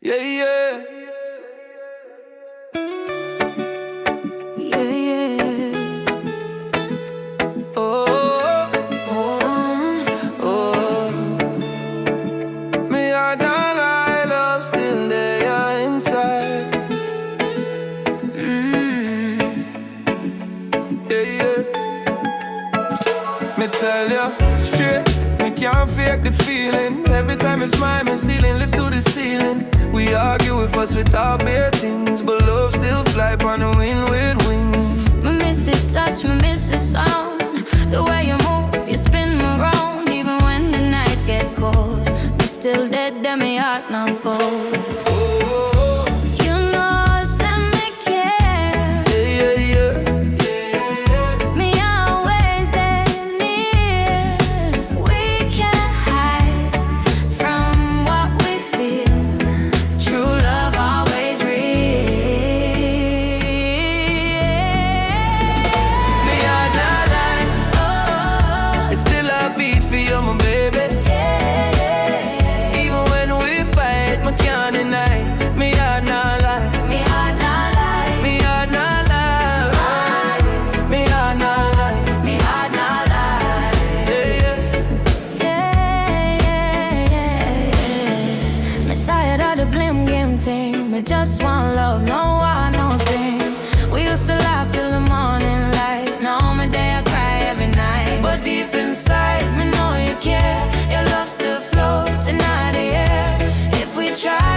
Yeah, yeah. Yeah, yeah. Oh, Oh, oh. Me and all I love still there inside. Yeah, yeah. Me tell ya straight, me can't fake the feeling. Every time you smile, me ceiling lift to the ceiling. We argue, we fuss with our bare things, but love still fly on the wind with wings. me miss the touch, me miss the sound. The way you move, you spin me round. Even when the night get cold, me still dead, then me heart not cold. Oh, You know, send me care. yeah, yeah, yeah. Me always there near. We can't hide from what we feel. True love always real. Me and not lie, Oh, it's still a beat for you, my baby. yeah. Even when we fight, me can't deny. Me and not lie, Me heart not lie. me and not lie, me and not lie. Me heart not lie. Yeah, yeah. Yeah. Me tired of the blame game thing. Me just want love, no war, no sting. We used to laugh till the morning light. Now my day I cry every night. But deep inside, me know you care. Your love still floats in the air. If we try